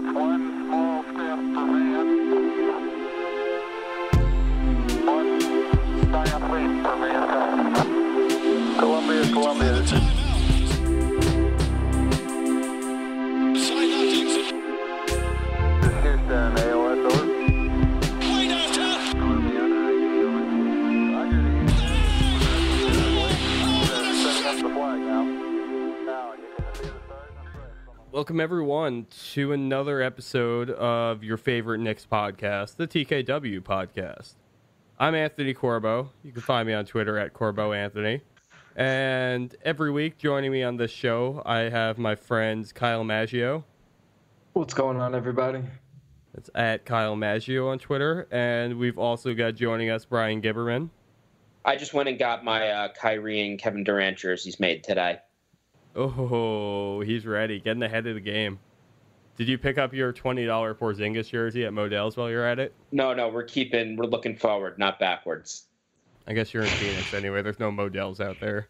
It's one small step for man, one giant leap for mankind. Columbia, this is... This is Houston, AOS, over. Welcome, everyone, to another episode of your favorite Knicks podcast, the TKW podcast. I'm Anthony Corbo. You can find me on Twitter at CorboAnthony. And every week, joining me on this show, I have my friends Kyle Maggio. What's going on, everybody? It's at Kyle Maggio on Twitter. And we've also got joining us Bryan Gibberman. I just went and got my Kyrie and Kevin Durant jerseys made today. Oh, he's ready. Getting ahead of the game. Did you pick up your $20 Porzingis jersey at Modell's while you're at it? No, we're looking forward, not backwards. I guess you're in Phoenix anyway. There's no Modell's out there.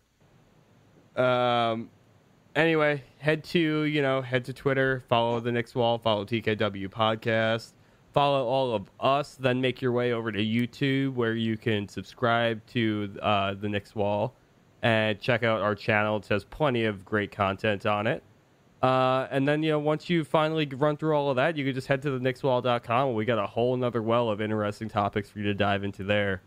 Anyway, head to Twitter, follow the Knicks Wall, follow TKW Podcast, follow all of us, then make your way over to YouTube where you can subscribe to the Knicks Wall and check out our channel. It has plenty of great content on it. And then, once you finally run through all of that, you can just head to theknickswall.com. We got a whole another well of interesting topics for you to dive into there.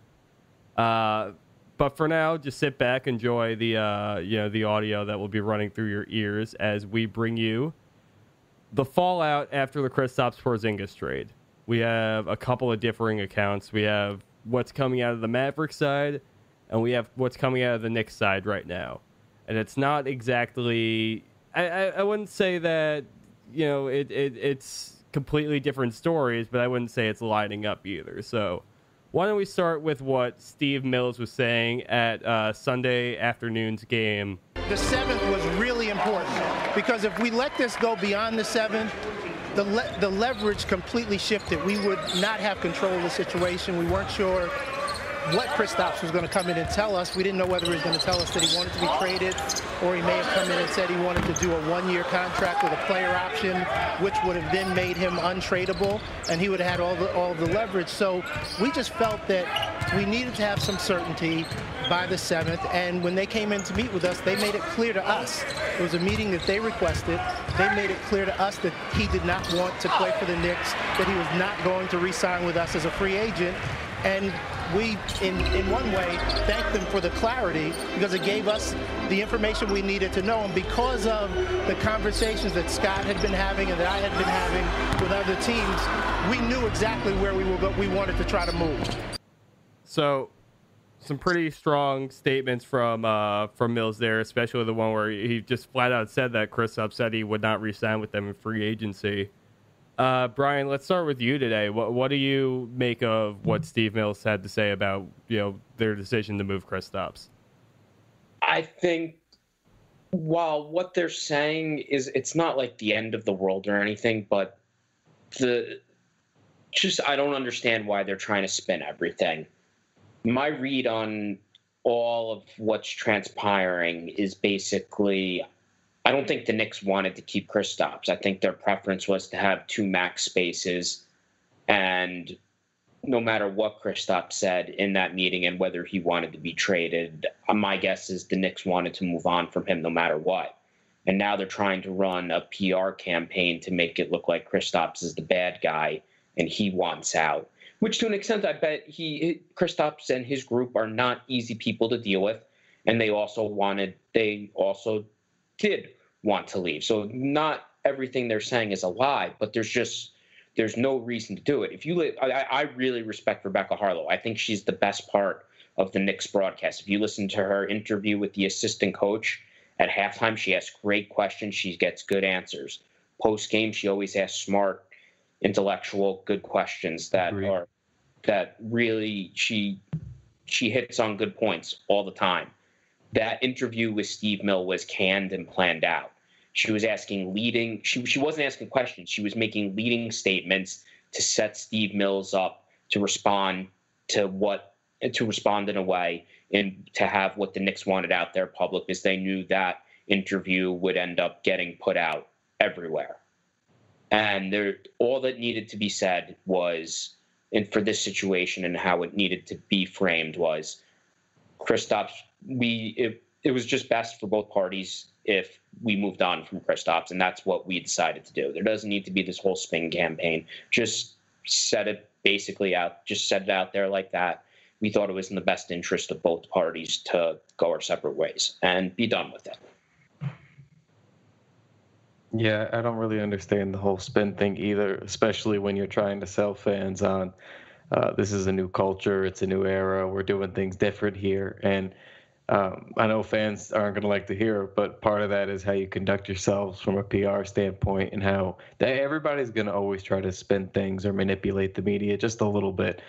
But for now, just sit back, enjoy the audio that will be running through your ears as we bring you the fallout after the Kristaps Porzingis trade. We have a couple of differing accounts. We have what's coming out of the Mavericks side, and we have what's coming out of the Knicks side right now. And it's not exactly... I wouldn't say that, it's completely different stories, but I wouldn't say it's lining up either. So why don't we start with what Steve Mills was saying at Sunday afternoon's game. The seventh was really important because if we let this go beyond the seventh, the leverage completely shifted. We would not have control of the situation. We weren't sure what Kristaps was going to come in and tell us. We didn't know whether he was going to tell us that he wanted to be traded, or he may have come in and said he wanted to do a one-year contract with a player option, which would have then made him untradeable, and he would have had all the leverage. So we just felt that we needed to have some certainty by the 7th, and when they came in to meet with us, they made it clear to us. It was a meeting that they requested. They made it clear to us that he did not want to play for the Knicks, that he was not going to re-sign with us as a free agent, and we, in one way, thanked them for the clarity because it gave us the information we needed to know. And because of the conversations that Scott had been having and that I had been having with other teams, we knew exactly where we wanted to try to move. So, some pretty strong statements from Mills there, especially the one where he just flat out said that Kristaps said he would not re-sign with them in free agency. Bryan, let's start with you today. What do you make of what Steve Mills had to say about their decision to move Kristaps? I think while what they're saying is it's not like the end of the world or anything, but I don't understand why they're trying to spin everything. My read on all of what's transpiring is basically, I don't think the Knicks wanted to keep Kristaps. I think their preference was to have two max spaces, and no matter what Kristaps said in that meeting and whether he wanted to be traded, my guess is the Knicks wanted to move on from him no matter what. And now they're trying to run a PR campaign to make it look like Kristaps is the bad guy and he wants out, which to an extent I bet Kristaps and his group are not easy people to deal with, and they also did want to leave. So not everything they're saying is a lie, but there's no reason to do it. I really respect Rebecca Harlow. I think she's the best part of the Knicks broadcast. If you listen to her interview with the assistant coach at halftime, she asks great questions. She gets good answers. Post game, she always asks smart, intellectual, good questions that really she hits on good points all the time. That interview with Steve Mills was canned and planned out. She was asking she wasn't asking questions. She was making leading statements to set Steve Mills up to respond in a way and to have what the Knicks wanted out there public, because they knew that interview would end up getting put out everywhere. And all that needed to be said was, and for this situation and how it needed to be framed was, Kristaps, it was just best for both parties if we moved on from Kristaps, and that's what we decided to do. There doesn't need to be this whole spin campaign. Just set it out there like that. We thought it was in the best interest of both parties to go our separate ways and be done with it. Yeah, I don't really understand the whole spin thing either, especially when you're trying to sell fans on this is a new culture, it's a new era, we're doing things different here. And I know fans aren't going to like to hear it, but part of that is how you conduct yourselves from a PR standpoint and how everybody's going to always try to spin things or manipulate the media just a little bit.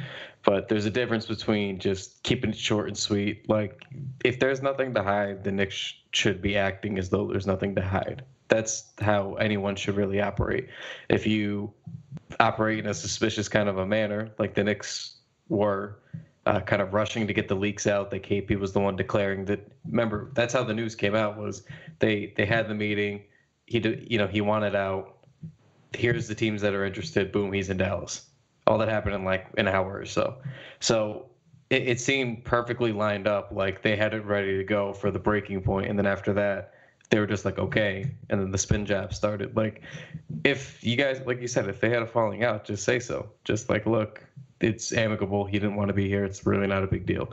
But there's a difference between just keeping it short and sweet. Like, if there's nothing to hide, the Knicks should be acting as though there's nothing to hide. That's how anyone should really operate. If you operate in a suspicious kind of a manner, like the Knicks were, kind of rushing to get the leaks out that KP was the one declaring that. Remember, that's how the news came out. Was they had the meeting. He wanted out. Here's the teams that are interested. Boom, he's in Dallas. All that happened in like an hour or so. So it seemed perfectly lined up. Like they had it ready to go for the breaking point, and then after that, they were just like, okay. And then the spin job started. Like, if you guys, like you said, if they had a falling out, just say so. Just like, look, it's amicable. He didn't want to be here. It's really not a big deal.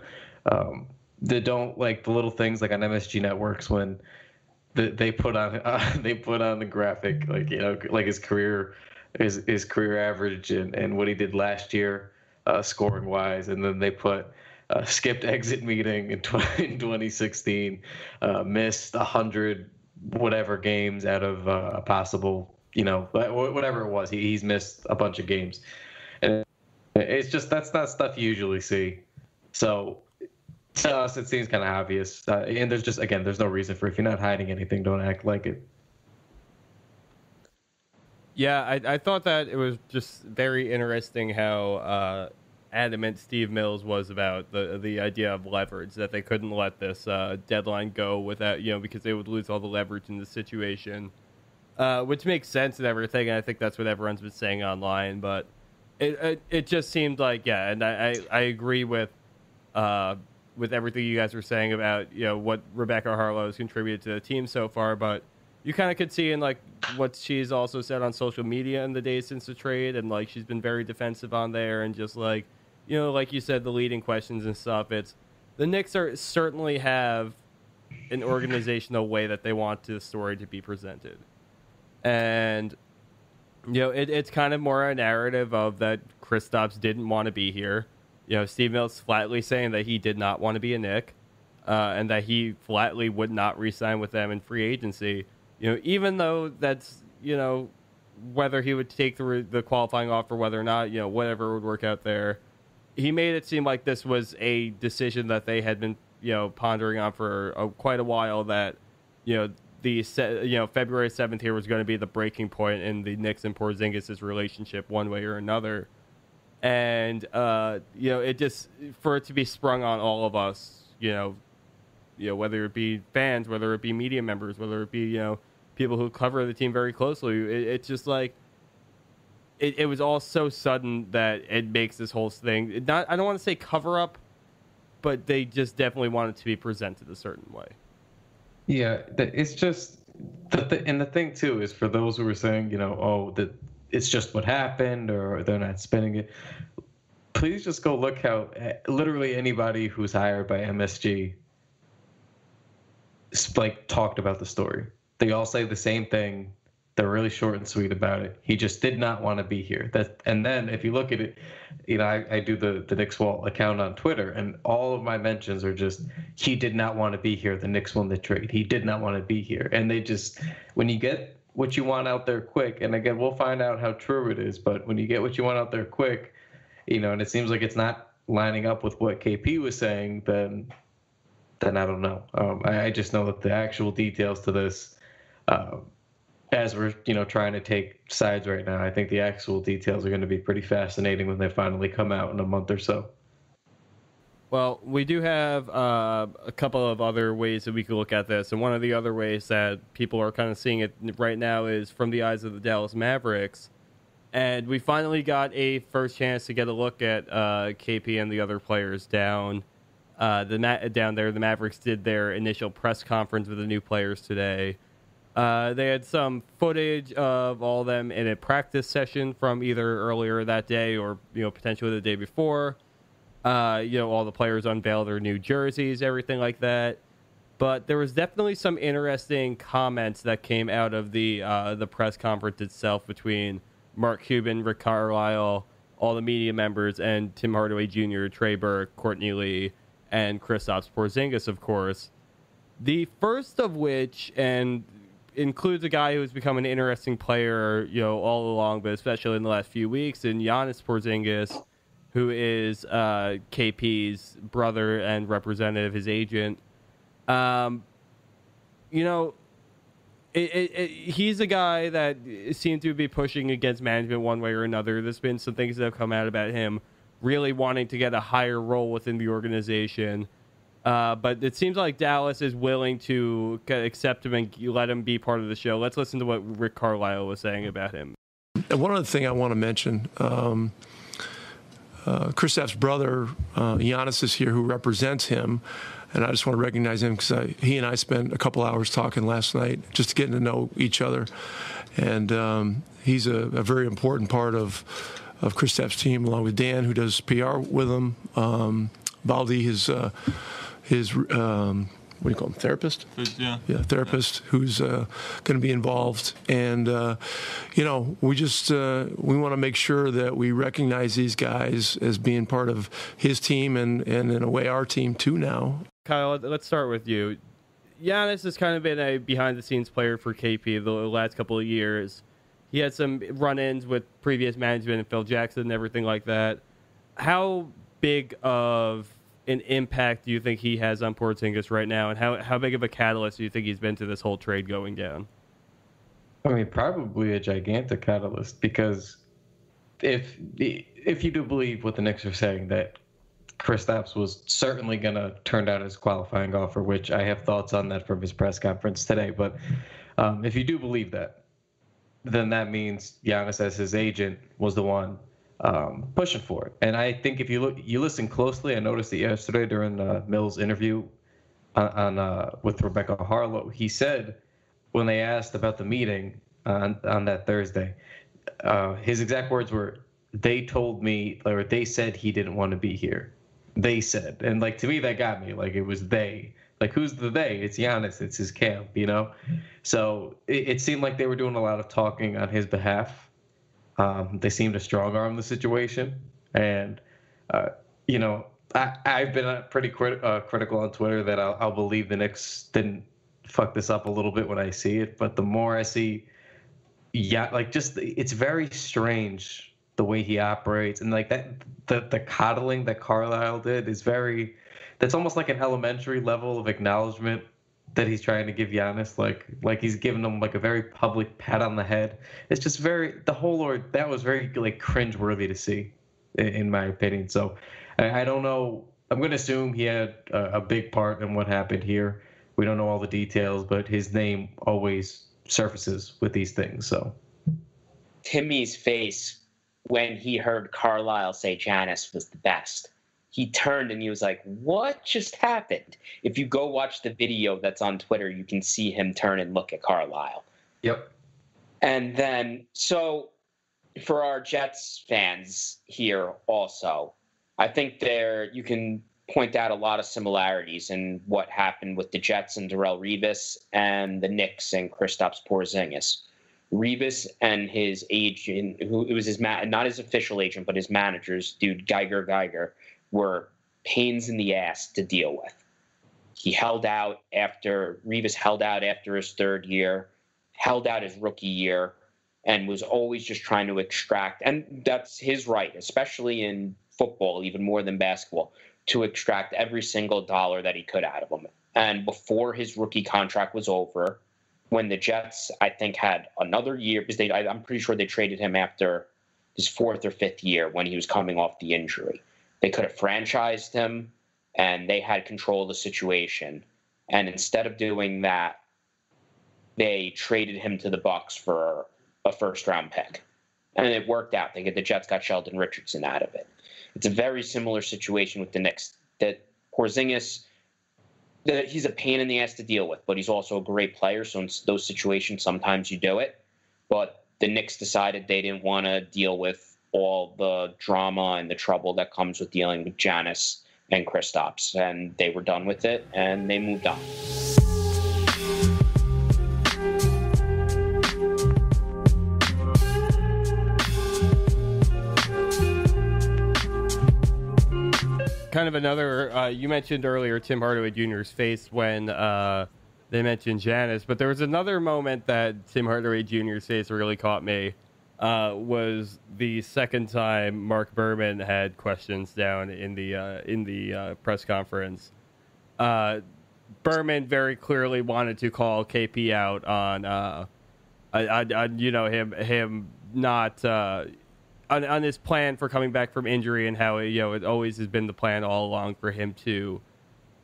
They don't like the little things like on MSG networks when they put on the graphic, like, like his career average and what he did last year, scoring wise. And then they put skipped exit meeting in 2016, missed 100 whatever games out of a possible, whatever it was. He's missed a bunch of games. And it's just, that's not stuff you usually see. So to us, it seems kind of obvious. And there's just, again, there's no reason for, if you're not hiding anything, don't act like it. Yeah, I thought that it was just very interesting how adamant Steve Mills was about the idea of leverage, that they couldn't let this deadline go without, because they would lose all the leverage in the situation, which makes sense and everything. And I think that's what everyone's been saying online, but it just seemed like, yeah, and I agree with everything you guys were saying about, what Rebecca Harlow's contributed to the team so far, but you kind of could see in like what she's also said on social media in the days since the trade, and like she's been very defensive on there, and just like, like you said, the leading questions and stuff. It's the Knicks certainly have an organizational way that they want the story to be presented, and it's kind of more a narrative of that Kristaps didn't want to be here. Steve Mills flatly saying that he did not want to be a Knick, and that he flatly would not re-sign with them in free agency. Even though that's, whether he would take the qualifying offer, whether or not, whatever would work out there, he made it seem like this was a decision that they had been, pondering on for quite a while, that, February 7th here was going to be the breaking point in the Knicks and Porzingis' relationship one way or another. And, it just, for it to be sprung on all of us, whether it be fans, whether it be media members, whether it be, people who cover the team very closely, it's just like, it was all so sudden that it makes this whole thing, I don't want to say cover up, but they just definitely want it to be presented a certain way. Yeah, it's just, and the thing too is, for those who are saying, that it's just what happened, or they're not spinning it, please just go look how literally anybody who's hired by MSG talked about the story. They all say the same thing. They're really short and sweet about it. He just did not want to be here. And then if you look at it, I do the Knicks Wall account on Twitter, and all of my mentions are just, he did not want to be here. The Knicks won the trade. He did not want to be here. And they just, when you get what you want out there quick, and again, we'll find out how true it is, but when you get what you want out there quick, and it seems like it's not lining up with what KP was saying, then I don't know. I just know that the actual details to this, as we're trying to take sides right now, I think the actual details are going to be pretty fascinating when they finally come out in a month or so. Well, we do have a couple of other ways that we could look at this, and one of the other ways that people are kind of seeing it right now is from the eyes of the Dallas Mavericks. And we finally got a first chance to get a look at KP and the other players down down there. The Mavericks did their initial press conference with the new players today. They had some footage of all of them in a practice session from either earlier that day or potentially the day before. All the players unveiled their new jerseys, everything like that. But there was definitely some interesting comments that came out of the press conference itself between Mark Cuban, Rick Carlisle, all the media members, and Tim Hardaway Jr., Trey Burke, Courtney Lee, and Kristaps Porzingis, of course. The first of which, and includes a guy who's become an interesting player, all along, but especially in the last few weeks, in Janis Porzingis, who is KP's brother and representative, his agent. He's a guy that seemed to be pushing against management one way or another. There's been some things that have come out about him really wanting to get a higher role within the organization. But it seems like Dallas is willing to accept him and let him be part of the show. Let's listen to what Rick Carlisle was saying about him. And one other thing I want to mention, Kristaps' brother, Janis, is here, who represents him. And I just want to recognize him because he and I spent a couple hours talking last night, just getting to know each other. And he's a very important part of Kristaps' team, along with Dan, who does PR with him. Baldi, his what do you call him, therapist? Yeah, therapist, who's going to be involved. And, we want to make sure that we recognize these guys as being part of his team and in a way, our team too now. Kyle, let's start with you. Janis has kind of been a behind-the-scenes player for KP the last couple of years. He had some run-ins with previous management and Phil Jackson and everything like that. How big of an impact do you think he has on Porzingis right now, and how big of a catalyst do you think he's been to this whole trade going down? I mean, probably a gigantic catalyst, because if you do believe what the Knicks are saying, that Kristaps was certainly going to turn down his qualifying offer, which I have thoughts on that from his press conference today. But if you do believe that, then that means Janis, as his agent, was the one pushing for it. And I think if you listen closely, I noticed it yesterday during Mills' interview with Rebecca Harlow. He said, when they asked about the meeting on that Thursday, his exact words were, "They told me," or they said he didn't want to be here. They said, and to me that got me. It was they. Who's the they? It's Janis. It's his camp. So it seemed like they were doing a lot of talking on his behalf. They seemed to strong-arm the situation. And, I've been pretty critical on Twitter that I'll believe the Knicks didn't fuck this up a little bit when I see it. But the more I see, it's very strange the way he operates. And the coddling that Carlisle did is that's almost like an elementary level of acknowledgement that he's trying to give Janis, like he's giving him a very public pat on the head. It's just that was very cringeworthy to see, in my opinion. So I don't know. I'm going to assume he had a big part in what happened here. We don't know all the details, but his name always surfaces with these things. So Timmy's face when he heard Carlisle say Janis was the best. He turned and he was like, "What just happened?" If you go watch the video that's on Twitter, you can see him turn and look at Carlisle. Yep. And then, so for our Jets fans here also, I think you can point out a lot of similarities in what happened with the Jets and Darrelle Revis and the Knicks and Kristaps Porzingis. Revis and his agent, who it was not his official agent, but his managers, dude Geiger, were pains in the ass to deal with. Revis held out after his third year, held out his rookie year, and was always just trying to extract, and that's his right, especially in football, even more than basketball, to extract every single dollar that he could out of him. And before his rookie contract was over, when the Jets, I think, had another year, because I'm pretty sure they traded him after his fourth or fifth year when he was coming off the injury. They could have franchised him, and they had control of the situation. And instead of doing that, they traded him to the Bucks for a first-round pick. And it worked out. The Jets got Sheldon Richardson out of it. It's a very similar situation with the Knicks. That Porzingis, he's a pain in the ass to deal with, but he's also a great player. So in those situations, sometimes you do it. But the Knicks decided they didn't want to deal with all the drama and the trouble that comes with dealing with Janis and Kristaps. And they were done with it, and they moved on. Kind of another, you mentioned earlier Tim Hardaway Jr.'s face when they mentioned Janis, but there was another moment that Tim Hardaway Jr.'s face really caught me, was the second time Mark Berman had questions down in the press conference. Berman very clearly wanted to call KP out on him not on his plan for coming back from injury, and how it always has been the plan all along for him to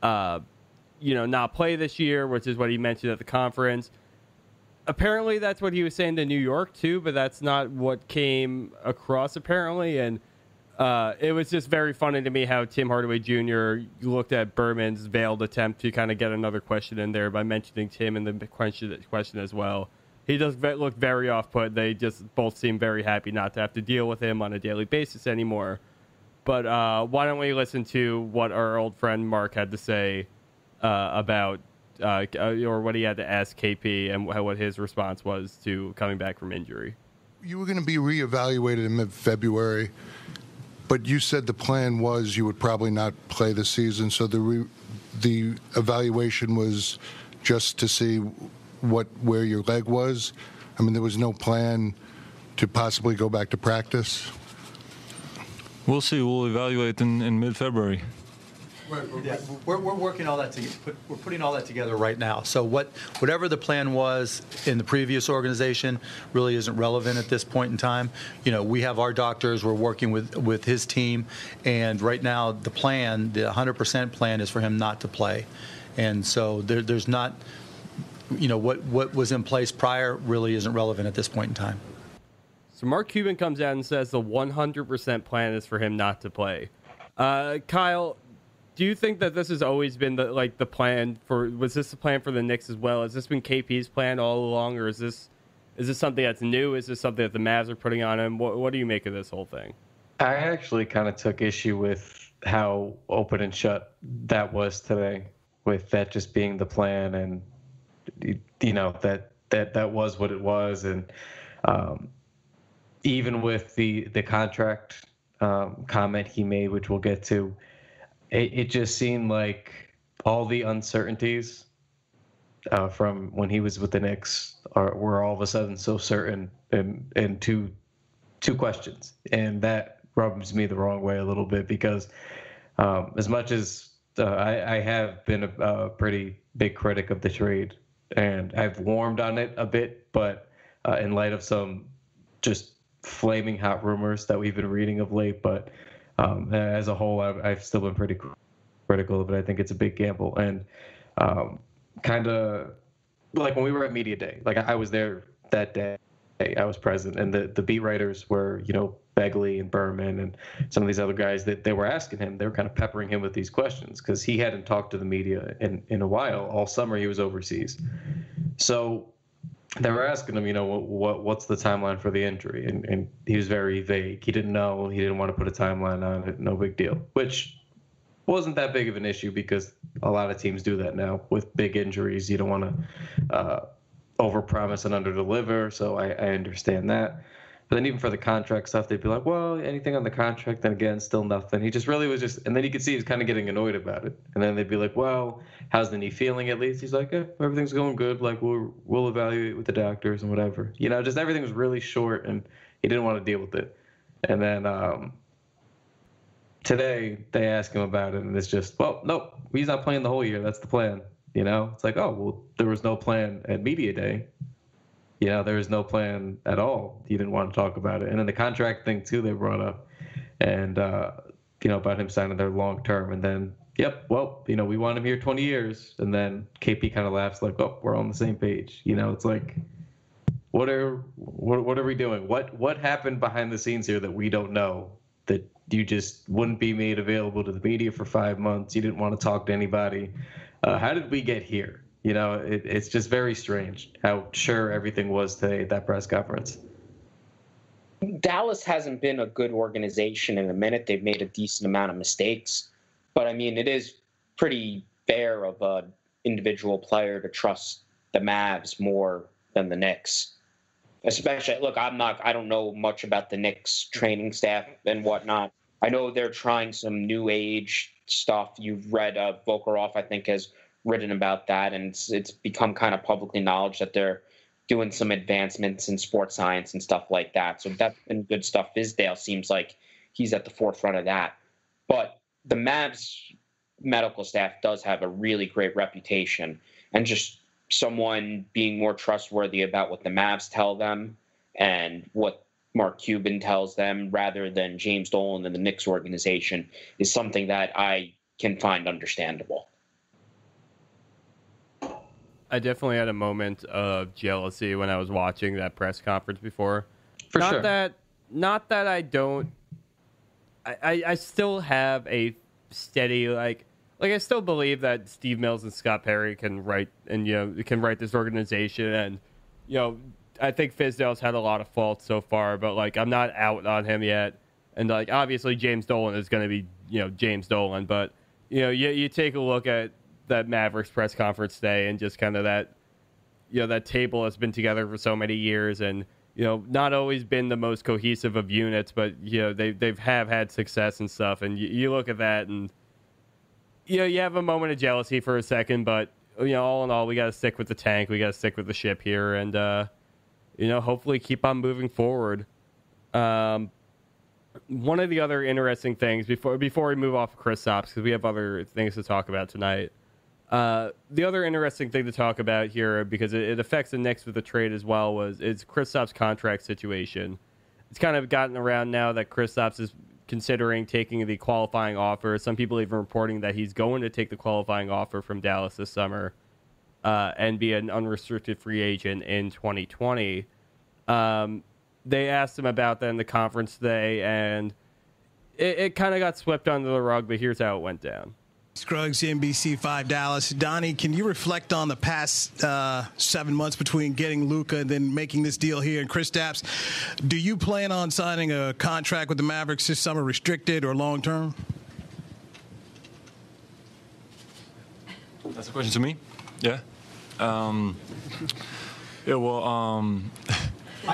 not play this year, which is what he mentioned at the conference. Apparently that's what he was saying to New York too, but that's not what came across apparently. And it was just very funny to me how Tim Hardaway Jr. looked at Berman's veiled attempt to kind of get another question in there by mentioning Tim in the question as well. He does look very off-put. They just both seem very happy not to have to deal with him on a daily basis anymore. But why don't we listen to what our old friend Mark had to say about, or what he had to ask KP and what his response was to coming back from injury. You were going to be reevaluated in mid-February, but you said the plan was you would probably not play the season, so the evaluation was just to see where your leg was. I mean, there was no plan to possibly go back to practice. We'll see. We'll evaluate in mid-February. Right. Yeah, we're working all that together. We're putting all that together right now. So whatever the plan was in the previous organization really isn't relevant at this point in time. We have our doctors. We're working with his team, and right now the plan, the 100% plan, is for him not to play. And so there's not. What was in place prior really isn't relevant at this point in time. So Mark Cuban comes out and says the 100% plan is for him not to play. Kyle, do you think that this has always been the plan for? Was this the plan for the Knicks as well? Has this been KP's plan all along, or is this something that's new? Is this something that the Mavs are putting on him? What do you make of this whole thing? I actually kind of took issue with how open and shut that was today, with that just being the plan, and that was what it was. And even with the contract comment he made, which we'll get to, it just seemed like all the uncertainties from when he was with the Knicks were all of a sudden so certain, and two questions. And that rubs me the wrong way a little bit, because as much as I have been a pretty big critic of the trade, and I've warmed on it a bit, but in light of some just flaming hot rumors that we've been reading of late. But as a whole, I've still been pretty critical of it. I think it's a big gamble. And kind of like when we were at Media Day, like I was there that day. I was present, and the beat writers were, Begley and Berman and some of these other guys that they were asking him. They were kind of peppering him with these questions because he hadn't talked to the media in a while. All summer he was overseas. So they were asking him, what's the timeline for the injury? And he was very vague. He didn't know. He didn't want to put a timeline on it. No big deal, which wasn't that big of an issue because a lot of teams do that now with big injuries. You don't want to overpromise and underdeliver, so I understand that. But then even for the contract stuff, they'd be like, well, anything on the contract, then again, still nothing. He just really was just, and then you could see he was kind of getting annoyed about it. And then they'd be like, well, how's the knee feeling at least? He's like, everything's going good. Like, we'll evaluate with the doctors and whatever. Just everything was really short, and he didn't want to deal with it. And then today they ask him about it, and it's just, well, nope, he's not playing the whole year. That's the plan. It's like, oh, well, there was no plan at Media Day. There was no plan at all. He didn't want to talk about it. And then the contract thing, too, they brought up. And, about him signing there long term. And then, yep, well, we want him here 20 years. And then KP kind of laughs like, oh, we're on the same page. It's like, what are we doing? What happened behind the scenes here that we don't know, that you just wouldn't be made available to the media for 5 months? You didn't want to talk to anybody. How did we get here? It's just very strange how sure everything was today at that press conference. Dallas hasn't been a good organization in a minute. They've made a decent amount of mistakes. But, I mean, it is pretty fair of an individual player to trust the Mavs more than the Knicks. Especially, look, I don't know much about the Knicks training staff and whatnot. I know they're trying some new age stuff. You've read Volkaroff, I think, has written about that, and it's become kind of publicly knowledge that they're doing some advancements in sports science and stuff like that. So that's been good stuff. Fizdale seems like he's at the forefront of that. But the Mavs medical staff does have a really great reputation, and just someone being more trustworthy about what the Mavs tell them and what Mark Cuban tells them rather than James Dolan and the Knicks organization is something that I can find understandable. I definitely had a moment of jealousy when I was watching that press conference before. For not sure. Not that I don't. I still have a steady like I still believe that Steve Mills and Scott Perry can write this organization, and I think Fizdale's had a lot of faults so far, but I'm not out on him yet. And obviously James Dolan is going to be James Dolan, but you take a look at that Mavericks press conference today, and just kind of that that table has been together for so many years, and not always been the most cohesive of units, but they've had success and stuff, and you look at that, and you have a moment of jealousy for a second, but all in all, we got to stick with the tank, we got to stick with the ship here, and hopefully keep on moving forward. One of the other interesting things before we move off of Kristaps, because we have other things to talk about tonight. The other interesting thing to talk about here, because it affects the Knicks with the trade as well, is Kristaps' contract situation. It's kind of gotten around now that Kristaps is considering taking the qualifying offer. Some people even reporting that he's going to take the qualifying offer from Dallas this summer and be an unrestricted free agent in 2020. They asked him about that in the conference today, and it kind of got swept under the rug, but here's how it went down. Scruggs, NBC5 Dallas. Donnie, can you reflect on the past 7 months between getting Luka and then making this deal here in Kristaps? Do you plan on signing a contract with the Mavericks this summer, restricted or long-term? That's a question to me? Yeah. I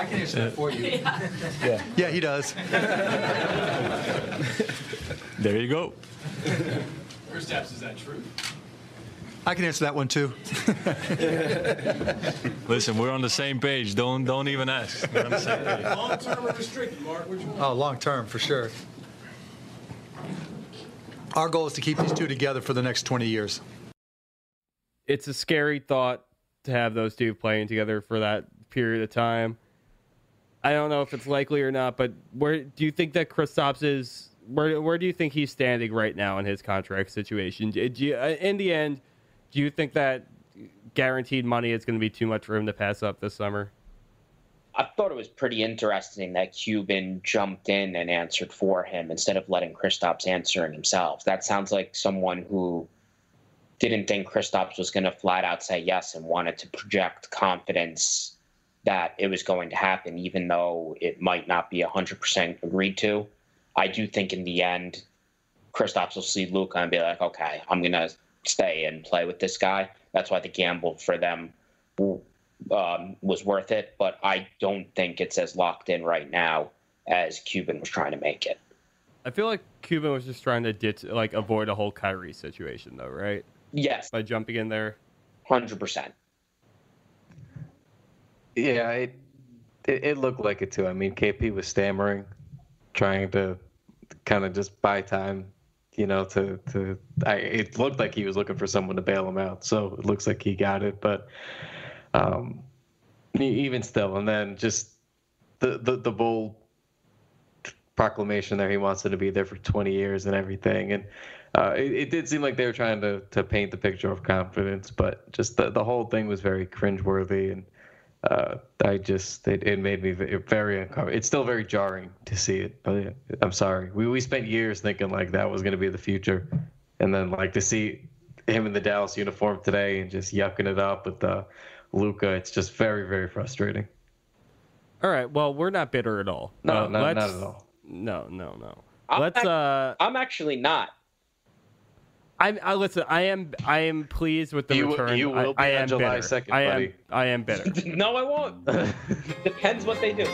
can answer that for you. Yeah, he does. There you go. Kristaps, is that true? I can answer that one too. Listen, we're on the same page. Don't even ask. We're on the same page. Long-term or restricted, Mark? Which one? Oh, long-term for sure. Our goal is to keep these two together for the next 20 years. It's a scary thought to have those two playing together for that period of time. I don't know if it's likely or not, but where do you think that Kristaps is? Where do you think he's standing right now in his contract situation? In the end, do you think that guaranteed money is going to be too much for him to pass up this summer? I thought it was pretty interesting that Cuban jumped in and answered for him instead of letting Kristaps answering himself. That sounds like someone who didn't think Kristaps was going to flat out say yes and wanted to project confidence that it was going to happen, even though it might not be 100% agreed to. I do think in the end, Kristaps will see Luka and be like, okay, I'm going to stay and play with this guy. That's why the gamble for them was worth it. But I don't think it's as locked in right now as Cuban was trying to make it. I feel like Cuban was just trying to avoid a whole Kyrie situation, though, right? Yes. By jumping in there. 100%. Yeah, it looked like it too. I mean, KP was stammering, trying to kind of just buy time, it looked like he was looking for someone to bail him out. So it looks like he got it, but even still, and then just the bold proclamation there. He wants to be there for 20 years and everything. And it did seem like they were trying to paint the picture of confidence, but just the whole thing was very cringeworthy. And it made me very uncomfortable. It's still very jarring to see it. But I'm sorry. We spent years thinking like that was going to be the future. And then like to see him in the Dallas uniform today and just yucking it up with Luka, it's just very, very frustrating. All right. Well, we're not bitter at all. No, not at all. No. I'm actually not. Listen. I am pleased with the return. You will be on July 2nd, buddy. I am bitter. No, I won't. Depends what they do.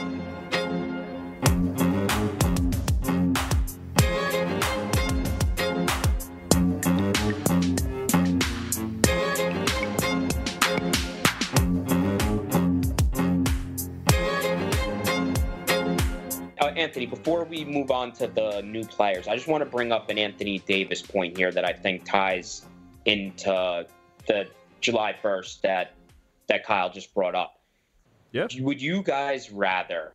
Anthony, before we move on to the new players, I just want to bring up an Anthony Davis point here that I think ties into the July 1st that Kyle just brought up. Yeah. Would you guys rather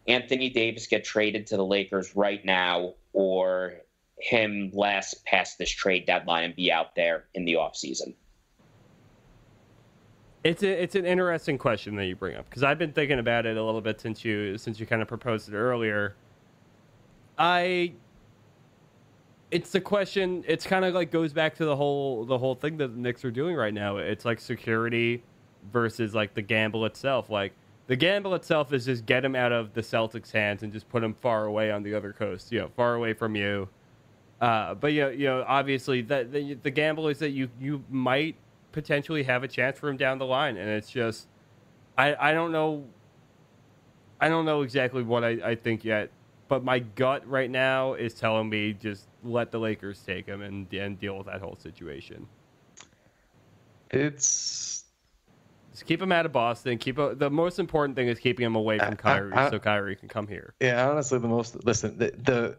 Anthony Davis get traded to the Lakers right now or him last past this trade deadline and be out there in the offseason? It's an interesting question that you bring up because I've been thinking about it a little bit since you kind of proposed it earlier. It's the question. It's kind of like goes back to the whole thing that the Knicks are doing right now. It's like security versus like the gamble itself. Like the gamble itself is just get him out of the Celtics' hands and just put him far away on the other coast. Far away from you. But obviously that the gamble is that you might potentially have a chance for him down the line, and it's just I don't know exactly what I think yet, but my gut right now is telling me just let the Lakers take him and deal with that whole situation. Just keep him out of Boston. The most important thing is keeping him away from Kyrie, so Kyrie can come here. Yeah, honestly, the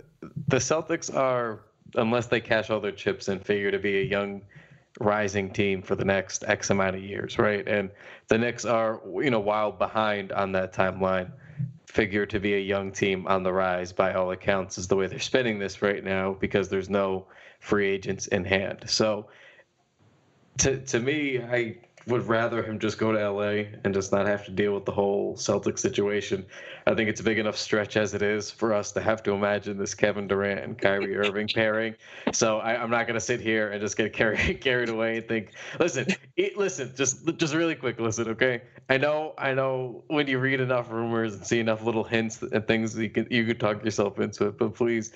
Celtics are, unless they cash all their chips and figure to be a young rising team for the next X amount of years, right? And the Knicks are, while behind on that timeline, figure to be a young team on the rise by all accounts is the way they're spending this right now because there's no free agents in hand. So to me, I would rather him just go to LA and just not have to deal with the whole Celtics situation. I think it's a big enough stretch as it is for us to have to imagine this Kevin Durant and Kyrie Irving pairing. So I'm not going to sit here and just get carried away and think, listen, just really quick, listen, okay? I know when you read enough rumors and see enough little hints and things, you could talk yourself into it, but please,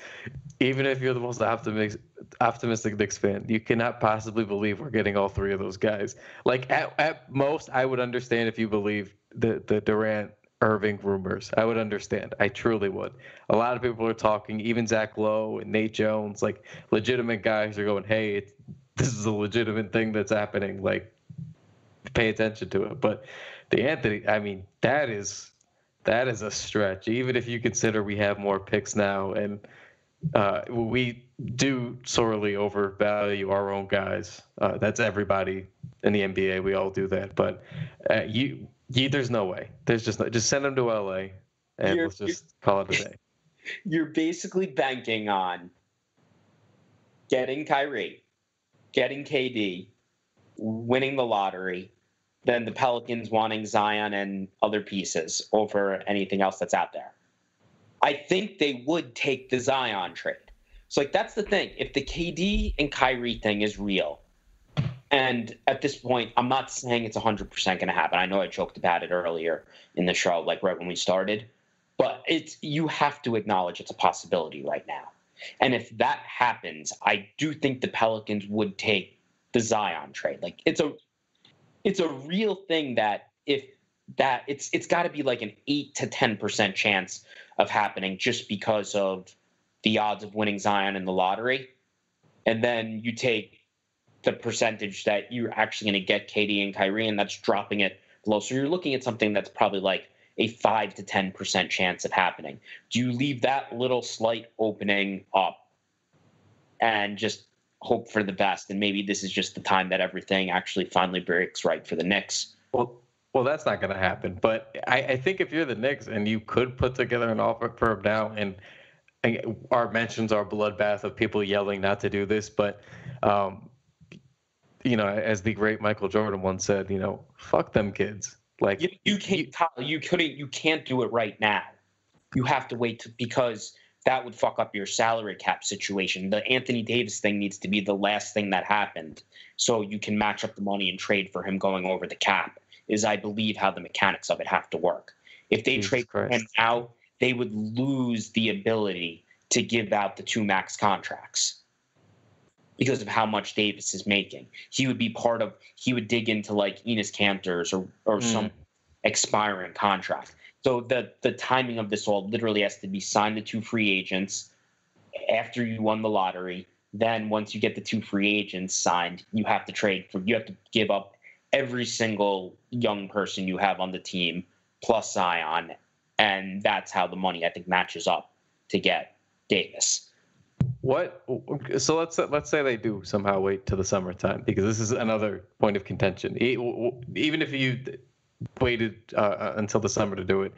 even if you're the most optimistic Knicks fan, you cannot possibly believe we're getting all three of those guys. Like at most, I would understand if you believe the Durant Irving rumors. I would understand. I truly would. A lot of people are talking, even Zach Lowe and Nate Jones, like legitimate guys are going, hey, this is a legitimate thing that's happening. Like, pay attention to it. But the Anthony, I mean, that is a stretch. Even if you consider we have more picks now and we do sorely overvalue our own guys. That's everybody in the NBA. We all do that. But there's no way. There's just send them to LA and let's just call it a day. You're basically banking on getting Kyrie, getting KD, winning the lottery, then the Pelicans wanting Zion and other pieces over anything else that's out there. I think they would take the Zion trade. So, that's the thing. If the KD and Kyrie thing is real, and at this point, I'm not saying it's 100% going to happen. I know I joked about it earlier in the show, right when we started. But you have to acknowledge it's a possibility right now. And if that happens, I do think the Pelicans would take the Zion trade. It's a real thing that it's got to be like an 8 to 10% chance of happening just because of the odds of winning Zion in the lottery. And then you take the percentage that you're actually going to get KD and Kyrie, and that's dropping it low. So you're looking at something that's probably like a 5 to 10% chance of happening. Do you leave that little slight opening up and just hope for the best? And maybe this is just the time that everything actually finally breaks right for the Knicks. Well, that's not going to happen. But I think if you're the Knicks and you could put together an offer for him now, and our mentions are bloodbath of people yelling not to do this, but as the great Michael Jordan once said, fuck them kids. Like you can't do it right now. You have to wait because that would fuck up your salary cap situation. The Anthony Davis thing needs to be the last thing that happened, so you can match up the money and trade for him going over the cap. Is I believe how the mechanics of it have to work. If they trade for him now, they would lose the ability to give out the 2 max contracts because of how much Davis is making. He would be he would dig into like Enes Kanter's or some expiring contract. So the timing of this all literally has to be signed to 2 free agents after you won the lottery. Then once you get the 2 free agents signed, you have to give up every single young person you have on the team plus Zion. And that's how the money, I think, matches up to get Davis. So let's say they do somehow wait till the summertime, because this is another point of contention. Even if you waited until the summer to do it,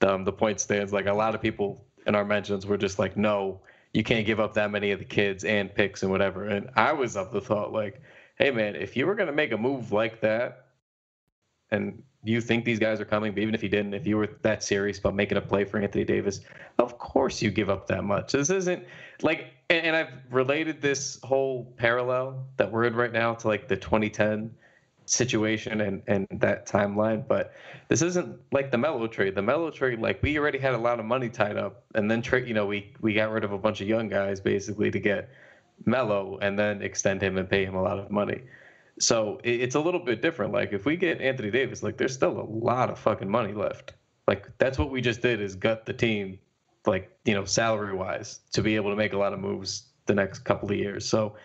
the point stands. Like, a lot of people in our mentions were just like, no, you can't give up that many of the kids and picks and whatever. And I was of the thought, like, hey man, if you were going to make a move like that and you think these guys are coming, but even if you didn't, if you were that serious about making a play for Anthony Davis, of course you give up that much. This isn't like, and I've related this whole parallel that we're in right now to like the 2010 situation and that timeline, but this isn't like the Melo trade. The Melo trade, like, we already had a lot of money tied up, and then we got rid of a bunch of young guys basically to get Melo and then extend him and pay him a lot of money. So it's a little bit different. Like, if we get Anthony Davis, like, there's still a lot of fucking money left. Like, that's what we just did, is gut the team, like, salary wise, to be able to make a lot of moves the next couple of years. So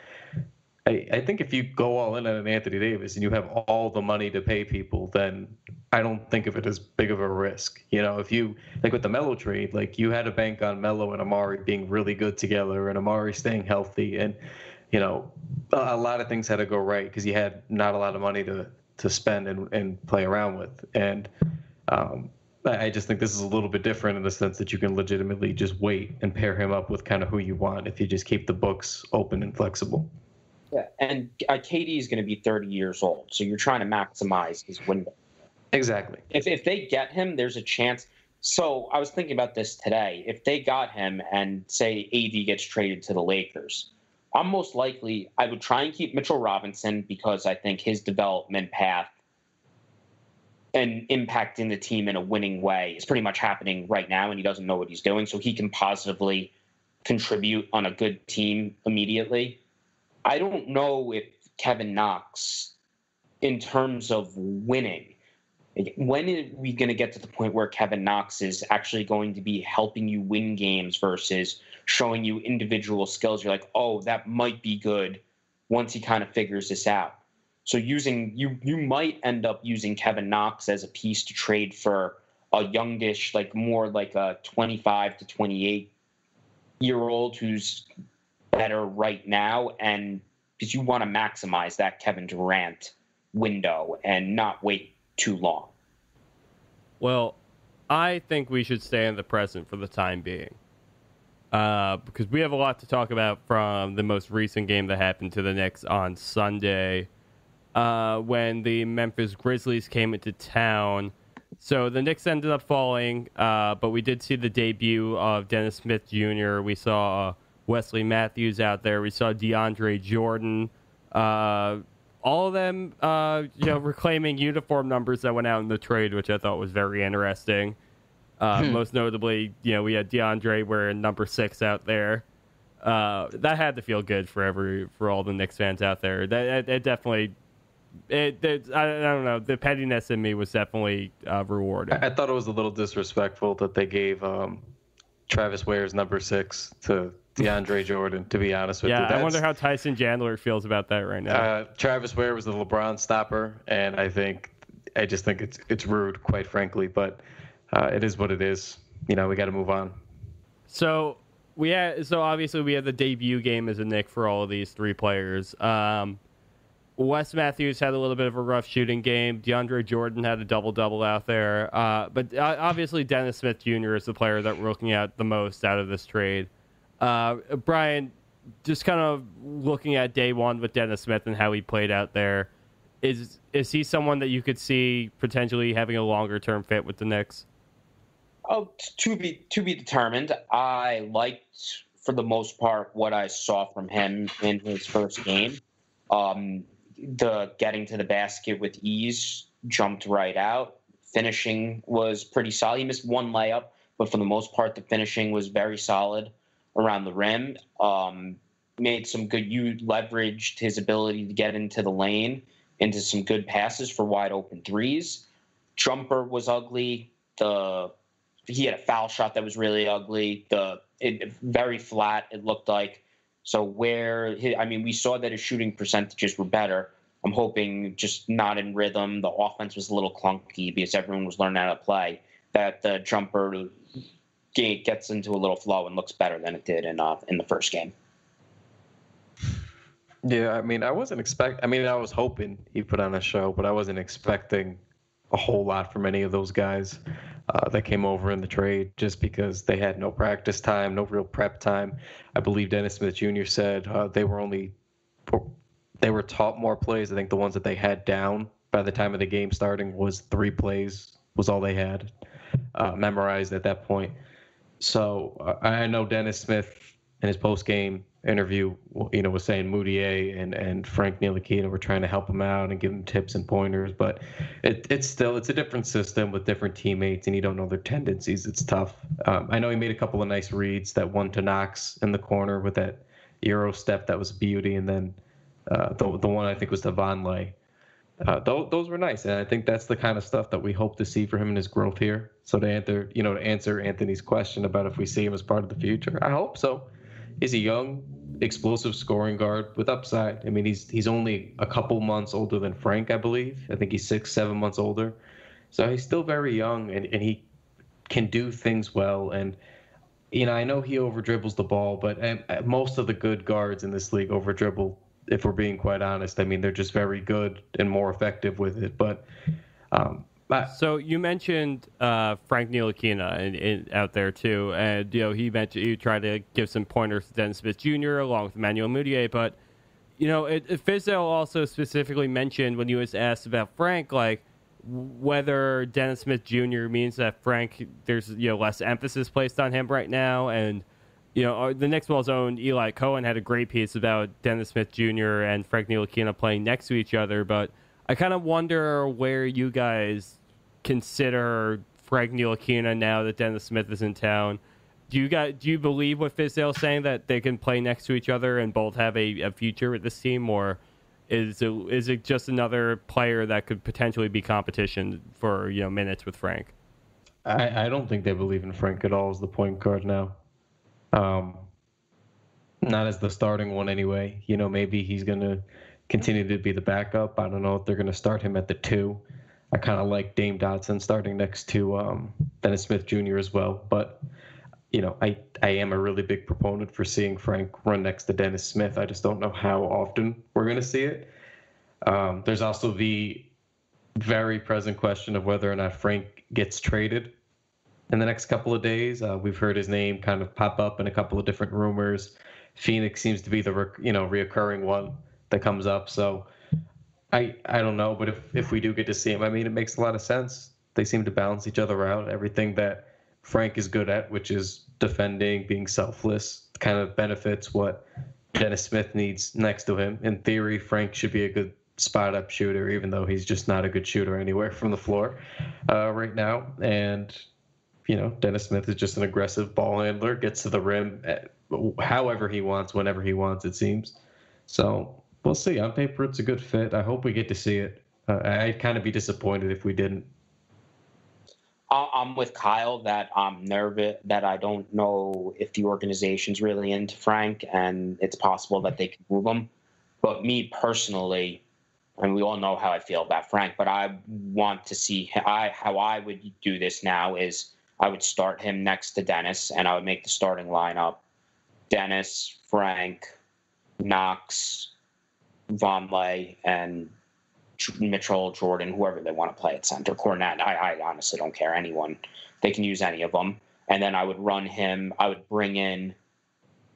I think if you go all in on an Anthony Davis and you have all the money to pay people, then I don't think of it as big of a risk. If you, like with the Melo trade, like, you had to bank on Melo and Amari being really good together and Amari staying healthy, and a lot of things had to go right because you had not a lot of money to spend and play around with. And I just think this is a little bit different in the sense that you can legitimately just wait and pair him up with kind of who you want if you just keep the books open and flexible. Yeah, and KD is going to be 30 years old, so you're trying to maximize his window. Exactly. If they get him, there's a chance. So I was thinking about this today. If they got him and, say, AD gets traded to the Lakers, I would try and keep Mitchell Robinson because I think his development path and impacting the team in a winning way is pretty much happening right now, and he doesn't know what he's doing, so he can positively contribute on a good team immediately. I don't know if Kevin Knox, in terms of winning, when are we going to get to the point where Kevin Knox is actually going to be helping you win games versus showing you individual skills? You're like, oh, that might be good once he kind of figures this out. So you might end up using Kevin Knox as a piece to trade for a youngish, like more like a 25 to 28-year-old who's better right now, and because you want to maximize that Kevin Durant window and not wait too long. Well, I think we should stay in the present for the time being, because we have a lot to talk about from the most recent game that happened to the Knicks on Sunday, when the Memphis Grizzlies came into town. So the Knicks ended up falling, but we did see the debut of Dennis Smith Jr. We saw Wesley Matthews out there. We saw DeAndre Jordan. All of them, reclaiming uniform numbers that went out in the trade, which I thought was very interesting. Most notably, we had DeAndre wearing number 6 out there. That had to feel good for all the Knicks fans out there. That definitely, I don't know, the pettiness in me was definitely rewarded. I thought it was a little disrespectful that they gave Travis Ware's number 6 to DeAndre Jordan, to be honest with you. I wonder how Tyson Chandler feels about that right now. Travis Ware was the LeBron stopper, and I just think it's rude, quite frankly, but it is what it is. We got to move on. So obviously we had the debut game as a Knick for all of these 3 players. Wes Matthews had a little bit of a rough shooting game. DeAndre Jordan had a double-double out there. But obviously Dennis Smith Jr. is the player that we're looking at the most out of this trade. Brian, just kind of looking at day one with Dennis Smith and how he played out there, is he someone that you could see potentially having a longer term fit with the Knicks? Oh, to be determined. I liked, for the most part, what I saw from him in his first game. The getting to the basket with ease, jumped right out. Finishing was pretty solid. He missed one layup, but for the most part, the finishing was very solid around the rim. Made some good leveraged his ability to get into the lane, into some good passes for wide open threes. Jumper was ugly. He had a foul shot that was really ugly. Very flat, it looked like. So we saw that his shooting percentages were better. I'm hoping just not in rhythm. The offense was a little clunky because everyone was learning how to play. That the jumper gets into a little flow and looks better than it did in the first game. Yeah, I wasn't expecting. I was hoping he put on a show, but I wasn't expecting a whole lot from any of those guys that came over in the trade, just because they had no practice time, no real prep time. I believe Dennis Smith Jr. said they were taught more plays. I think the ones that they had down by the time of the game starting was 3 plays was all they had memorized at that point. So I know Dennis Smith in his post-game interview, was saying Mudiay and Frank Ntilikina were trying to help him out and give him tips and pointers, but it's a different system with different teammates, and you don't know their tendencies. It's tough. I know he made a couple of nice reads, that one to Knox in the corner with that Euro step that was a beauty, and then the one I think was to Vonleh. Those were nice, and I think that's the kind of stuff that we hope to see for him in his growth here. So to answer Anthony's question about if we see him as part of the future, I hope so. He's a young, explosive scoring guard with upside. He's only a couple months older than Frank, I believe. I think he's 6-7 months older. So he's still very young, and he can do things well. And, I know he over-dribbles the ball, but most of the good guards in this league over-dribble, if we're being quite honest. They're just very good and more effective with it. But so you mentioned Frank Ntilikina out there too, and he mentioned you tried to give some pointers to Dennis Smith Jr. along with Manuel Mudiay, but Fizdale also specifically mentioned when he was asked about Frank, like whether Dennis Smith Jr. means that Frank, there's less emphasis placed on him right now, and the Knicks' own Eli Cohen had a great piece about Dennis Smith Jr. and Frank Ntilikina playing next to each other, but I kind of wonder where you guys consider Frank Ntilikina now that Dennis Smith is in town. Do you believe what Fizdale's saying, that they can play next to each other and both have a future with this team, or is it just another player that could potentially be competition for minutes with Frank? I don't think they believe in Frank at all as the point guard now. Not as the starting one anyway. Maybe he's going to continue to be the backup. I don't know if they're going to start him at the 2. I kind of like Dame Dotson starting next to Dennis Smith Jr. as well. But, I am a really big proponent for seeing Frank run next to Dennis Smith. I just don't know how often we're going to see it. There's also the very present question of whether or not Frank gets traded in the next couple of days. We've heard his name kind of pop up in a couple of different rumors. Phoenix seems to be the reoccurring one that comes up. So I don't know, but if we do get to see him, it makes a lot of sense. They seem to balance each other out. Everything that Frank is good at, which is defending, being selfless, kind of benefits what Dennis Smith needs next to him. In theory, Frank should be a good spot-up shooter, even though he's just not a good shooter anywhere from the floor right now. And, Dennis Smith is just an aggressive ball handler, gets to the rim however he wants, whenever he wants, it seems. So we'll see. On paper, it's a good fit. I hope we get to see it. I'd kind of be disappointed if we didn't. I'm with Kyle that I'm nervous, that I don't know if the organization's really into Frank, and it's possible that they can move him. But me personally, and we all know how I feel about Frank, but I want to see how I would do this now is I would start him next to Dennis, and I would make the starting lineup Dennis, Frank, Knox, Vonleh, and Mitchell, Jordan, whoever they want to play at center. Cornette, I honestly don't care. Anyone. They can use any of them. And then I would run him. I would bring in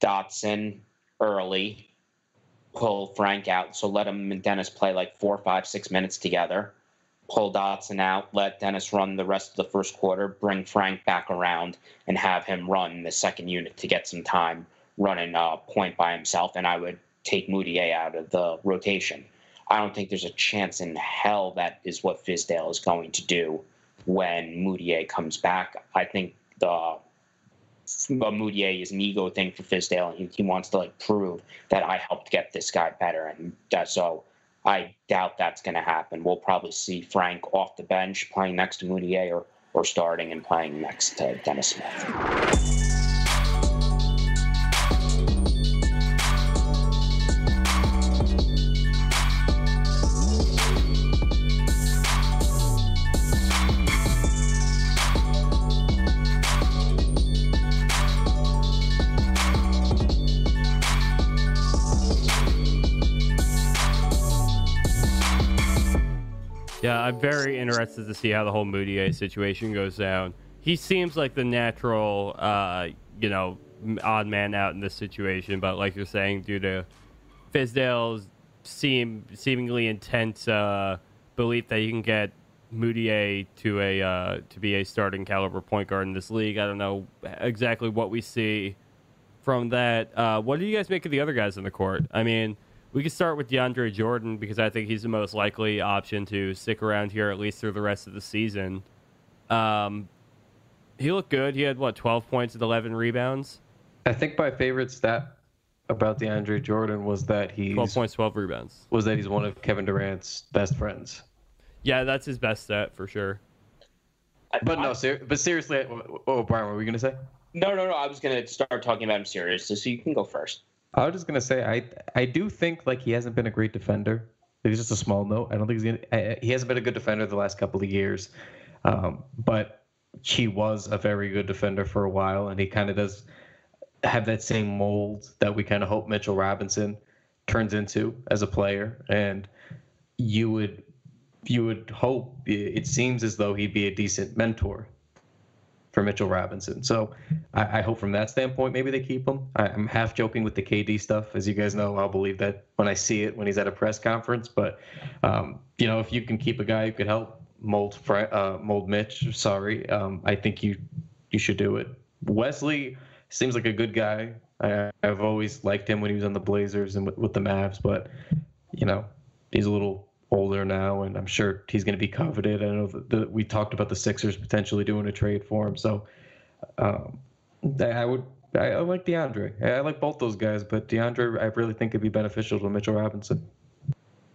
Dotson early, pull Frank out, so let him and Dennis play like 4, 5, 6 minutes together. Pull Dotson out, let Dennis run the rest of the first quarter, bring Frank back around, and have him run the second unit to get some time running point by himself, and I would take Mudiay out of the rotation. I don't think there's a chance in hell that is what Fizdale is going to do when Mudiay comes back. I think Mudiay is an ego thing for Fizdale, and he wants to like prove that I helped get this guy better, and so I doubt that's going to happen. We'll probably see Frank off the bench playing next to Mudiay or starting and playing next to Dennis Smith. Yeah, I'm very interested to see how the whole Mudiay situation goes down. He seems like the natural, odd man out in this situation, but like you're saying, due to Fizdale's seemingly intense belief that he can get Mudiay to be a starting caliber point guard in this league, I don't know exactly what we see from that. What do you guys make of the other guys on the court? I mean, we can start with DeAndre Jordan because I think he's the most likely option to stick around here at least through the rest of the season. He looked good. He had, 12 points and 11 rebounds? I think my favorite stat about DeAndre Jordan was that he's 12 points, 12 rebounds. Was that he's one of Kevin Durant's best friends. Yeah, that's his best stat for sure. But seriously, Brian, what were we going to say? No. I was going to start talking about him seriously, so you can go first. I was just going to say, I do think like he hasn't been a great defender. It's just a small note. I don't think he hasn't been a good defender the last couple of years. But he was a very good defender for a while, and he kind of does have that same mold that we kind of hope Mitchell Robinson turns into as a player. And you would hope, it seems as though he'd be a decent mentor for Mitchell Robinson. So I hope from that standpoint, maybe they keep him. I'm half joking with the KD stuff. As you guys know, I'll believe that when I see it, when he's at a press conference. But, if you can keep a guy who could help mold Mitch, I think you should do it. Wesley seems like a good guy. I've always liked him when he was on the Blazers and with the Mavs. But, he's a little older now, and I'm sure he's going to be coveted. I know that we talked about the Sixers potentially doing a trade for him, so I like DeAndre. I like both those guys, but DeAndre, I really think it'd be beneficial to Mitchell Robinson.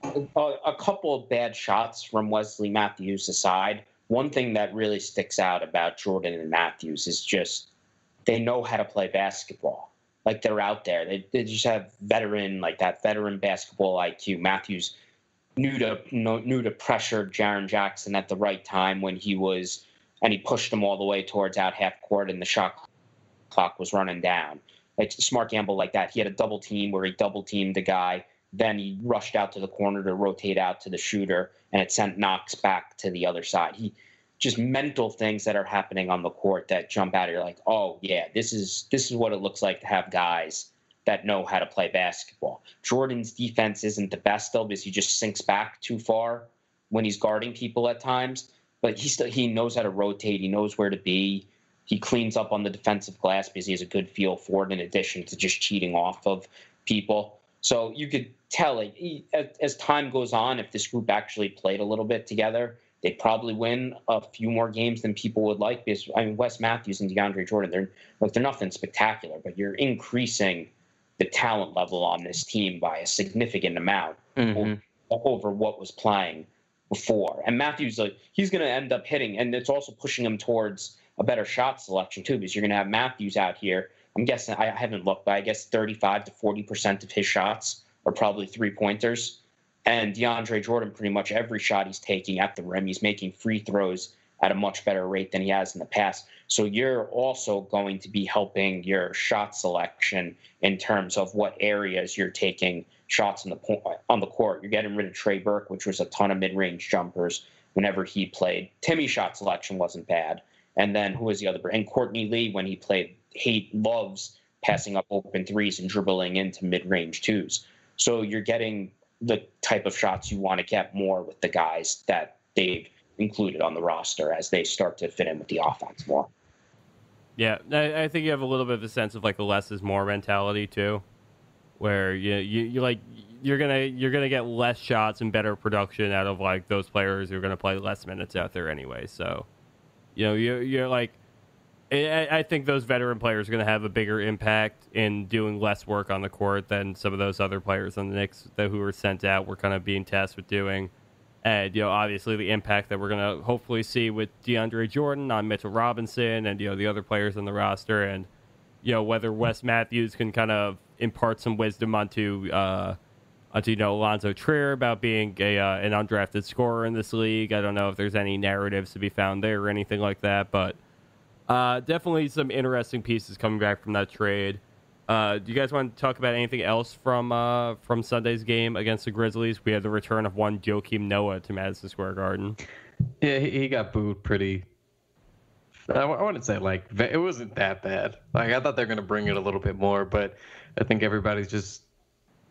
A couple of bad shots from Wesley Matthews aside, one thing that really sticks out about Jordan and Matthews is just they know how to play basketball. Like, they're out there. They just have veteran basketball IQ. Matthews knew to pressure Jaren Jackson at the right time when he pushed him all the way towards out half court and the shot clock was running down. It's a smart gamble like that. He had a double team where he double teamed the guy, then he rushed out to the corner to rotate out to the shooter, and it sent Knox back to the other side. Just mental things that are happening on the court that jump out. You're like, oh yeah, this is what it looks like to have guys that know how to play basketball. Jordan's defense isn't the best, though, because he just sinks back too far when he's guarding people at times. But he knows how to rotate. He knows where to be. He cleans up on the defensive glass because he has a good feel for it, in addition to just cheating off of people. So you could tell, as time goes on, if this group actually played a little bit together, they'd probably win a few more games than people would like. Because Wes Matthews and DeAndre Jordan, they're nothing spectacular, but you're increasing the talent level on this team by a significant amount over what was playing before. And Matthews, he's going to end up hitting, and it's also pushing him towards a better shot selection too, because you're going to have Matthews out here. I'm guessing, I haven't looked, but I guess 35 to 40% of his shots are probably three-pointers. And DeAndre Jordan, pretty much every shot he's taking at the rim, he's making free throws at a much better rate than he has in the past. So you're also going to be helping your shot selection in terms of what areas you're taking shots on the court. You're getting rid of Trey Burke, which was a ton of mid-range jumpers whenever he played. Timmy's shot selection wasn't bad. And then who was the other? And Courtney Lee, when he played, loves passing up open threes and dribbling into mid-range twos. So you're getting the type of shots you want to get more with the guys that they've included on the roster as they start to fit in with the offense more. Yeah, I think you have a little bit of a sense of like a less is more mentality too, where you like you're gonna get less shots and better production out of like those players who are gonna play less minutes out there anyway. So, you're like, I think those veteran players are gonna have a bigger impact in doing less work on the court than some of those other players on the Knicks who were sent out were kind of being tasked with doing. And, obviously the impact that we're going to hopefully see with Deandre Jordan on Mitchell Robinson and, the other players on the roster. And, whether Wes Matthews can kind of impart some wisdom onto Alonzo Trier about being an undrafted scorer in this league. I don't know if there's any narratives to be found there or anything like that. But definitely some interesting pieces coming back from that trade. Do you guys want to talk about anything else from Sunday's game against the Grizzlies? We had the return of one Joakim Noah to Madison Square Garden. Yeah, he got booed pretty. I wouldn't say it wasn't that bad. Like I thought they were going to bring it a little bit more, but I think everybody's just